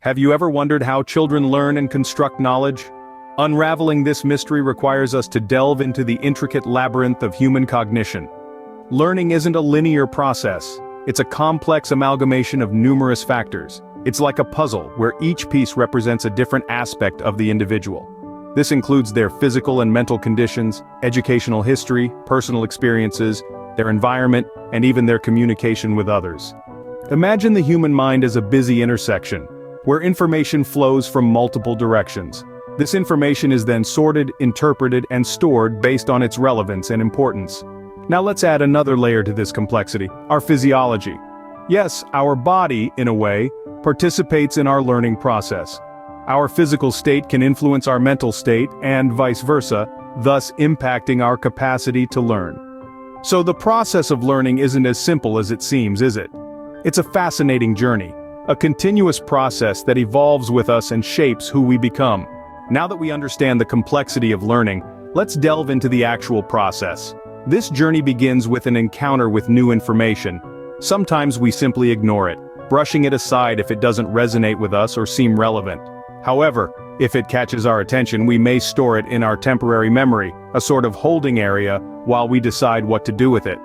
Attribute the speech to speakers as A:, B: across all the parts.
A: Have you ever wondered how children learn and construct knowledge? Unraveling this mystery requires us to delve into the intricate labyrinth of human cognition. Learning isn't a linear process. It's a complex amalgamation of numerous factors. It's like a puzzle where each piece represents a different aspect of the individual. This includes their physical and mental conditions, educational history, personal experiences, their environment, and even their communication with others. Imagine the human mind as a busy intersection, where information flows from multiple directions. This information is then sorted, interpreted, and stored based on its relevance and importance. Now let's add another layer to this complexity: our physiology. Yes, our body, in a way, participates in our learning process. Our physical state can influence our mental state, and vice versa, thus impacting our capacity to learn. So the process of learning isn't as simple as it seems, is it? It's a fascinating journey, a continuous process that evolves with us and shapes who we become. Now that we understand the complexity of learning, let's delve into the actual process. This journey begins with an encounter with new information. Sometimes we simply ignore it, brushing it aside if it doesn't resonate with us or seem relevant. However, if it catches our attention, we may store it in our temporary memory, a sort of holding area, while we decide what to do with it.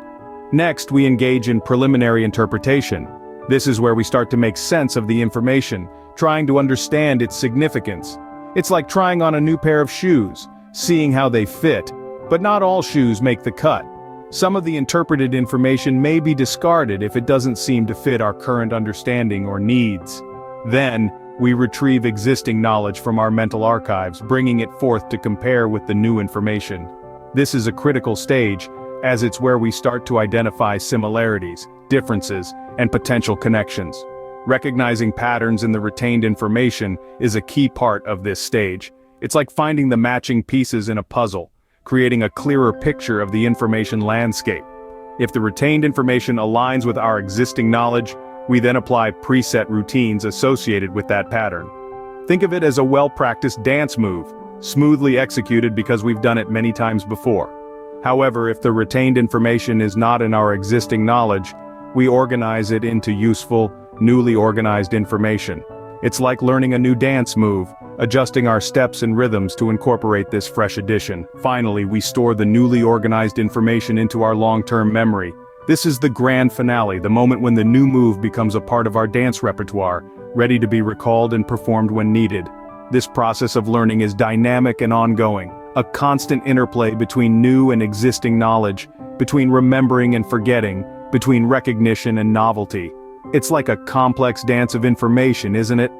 A: Next, we engage in preliminary interpretation. This is where we start to make sense of the information, trying to understand its significance. It's like trying on a new pair of shoes, seeing how they fit, but not all shoes make the cut. Some of the interpreted information may be discarded if it doesn't seem to fit our current understanding or needs. Then, we retrieve existing knowledge from our mental archives, bringing it forth to compare with the new information. This is a critical stage, as it's where we start to identify similarities, differences, and potential connections. Recognizing patterns in the retained information is a key part of this stage. It's like finding the matching pieces in a puzzle, creating a clearer picture of the information landscape. If the retained information aligns with our existing knowledge, we then apply preset routines associated with that pattern. Think of it as a well-practiced dance move, smoothly executed because we've done it many times before. However, if the retained information is not in our existing knowledge, we organize it into useful, newly organized information. It's like learning a new dance move, adjusting our steps and rhythms to incorporate this fresh addition. Finally, we store the newly organized information into our long-term memory. This is the grand finale, the moment when the new move becomes a part of our dance repertoire, ready to be recalled and performed when needed. This process of learning is dynamic and ongoing, a constant interplay between new and existing knowledge, between remembering and forgetting, between recognition and novelty. It's like a complex dance of information, isn't it?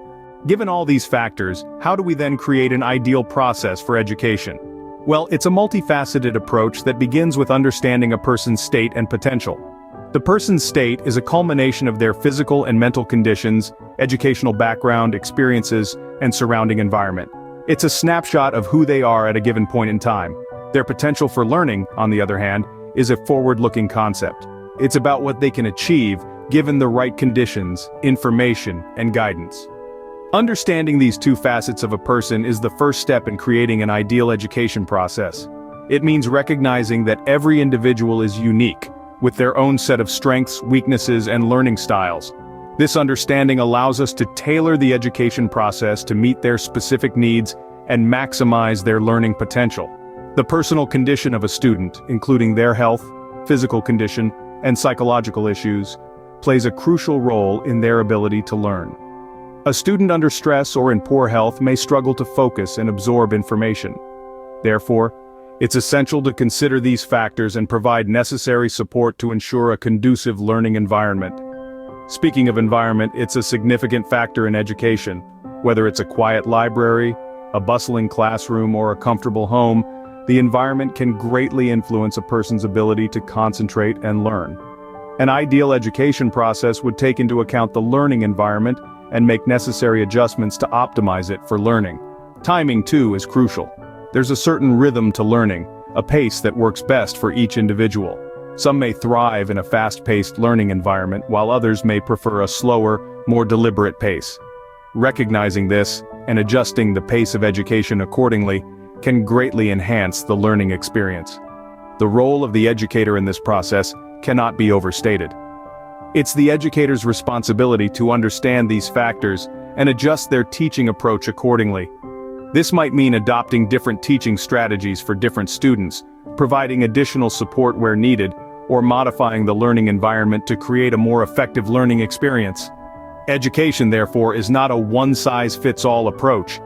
A: Given all these factors, how do we then create an ideal process for education? Well, it's a multifaceted approach that begins with understanding a person's state and potential. The person's state is a culmination of their physical and mental conditions, educational background, experiences, and surrounding environment. It's a snapshot of who they are at a given point in time. Their potential for learning, on the other hand, is a forward-looking concept. It's about what they can achieve, given the right conditions, information, and guidance. Understanding these two facets of a person is the first step in creating an ideal education process. It means recognizing that every individual is unique, with their own set of strengths, weaknesses, and learning styles. This understanding allows us to tailor the education process to meet their specific needs and maximize their learning potential. The personal condition of a student, including their health, physical condition, and psychological issues, plays a crucial role in their ability to learn. A student under stress or in poor health may struggle to focus and absorb information. Therefore, it's essential to consider these factors and provide necessary support to ensure a conducive learning environment. Speaking of environment, it's a significant factor in education. Whether it's a quiet library, a bustling classroom, or a comfortable home, the environment can greatly influence a person's ability to concentrate and learn. An ideal education process would take into account the learning environment and make necessary adjustments to optimize it for learning. Timing, too, is crucial. There's a certain rhythm to learning, a pace that works best for each individual. Some may thrive in a fast-paced learning environment, while others may prefer a slower, more deliberate pace. Recognizing this, and adjusting the pace of education accordingly, can greatly enhance the learning experience. The role of the educator in this process cannot be overstated. It's the educator's responsibility to understand these factors and adjust their teaching approach accordingly. This might mean adopting different teaching strategies for different students, providing additional support where needed, or modifying the learning environment to create a more effective learning experience. Education, therefore, is not a one-size-fits-all approach.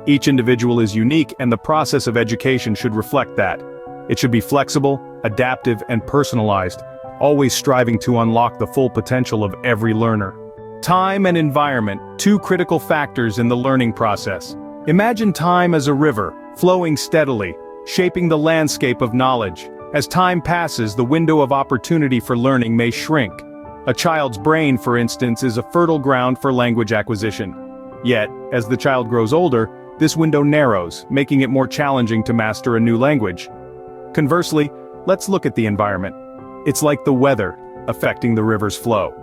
A: Each individual is unique, and the process of education should reflect that. It should be flexible, adaptive, and personalized, always striving to unlock the full potential of every learner. Time and environment, two critical factors in the learning process. Imagine time as a river, flowing steadily, shaping the landscape of knowledge. As time passes, the window of opportunity for learning may shrink. A child's brain, for instance, is a fertile ground for language acquisition. Yet, as the child grows older, this window narrows, making it more challenging to master a new language. Conversely, let's look at the environment. It's like the weather, affecting the river's flow.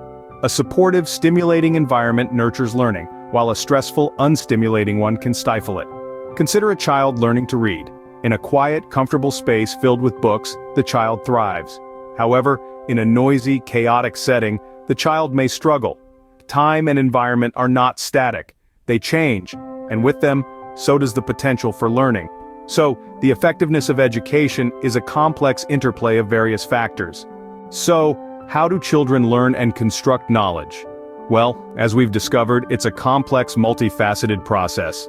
A: A supportive, stimulating environment nurtures learning, while a stressful, unstimulating one can stifle it. Consider a child learning to read. In a quiet, comfortable space filled with books, the child thrives. However, in a noisy, chaotic setting, the child may struggle. Time and environment are not static. They change, and with them, so does the potential for learning. So, the effectiveness of education is a complex interplay of various factors. So, how do children learn and construct knowledge? Well, as we've discovered, it's a complex, multifaceted process.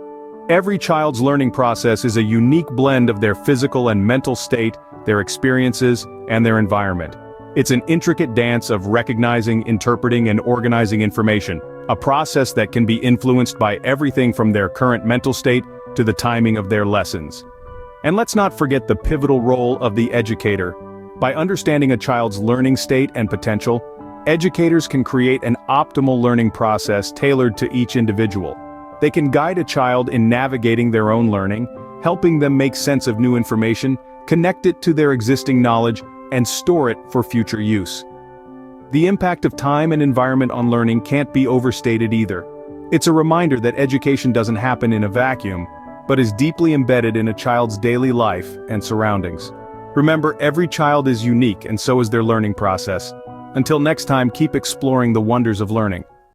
A: Every child's learning process is a unique blend of their physical and mental state, their experiences, and their environment. It's an intricate dance of recognizing, interpreting, and organizing information, a process that can be influenced by everything from their current mental state to the timing of their lessons. And let's not forget the pivotal role of the educator. By understanding a child's learning state and potential, educators can create an optimal learning process tailored to each individual. They can guide a child in navigating their own learning, helping them make sense of new information, connect it to their existing knowledge, and store it for future use. The impact of time and environment on learning can't be overstated either. It's a reminder that education doesn't happen in a vacuum, but is deeply embedded in a child's daily life and surroundings. Remember, every child is unique, and so is their learning process. Until next time, keep exploring the wonders of learning.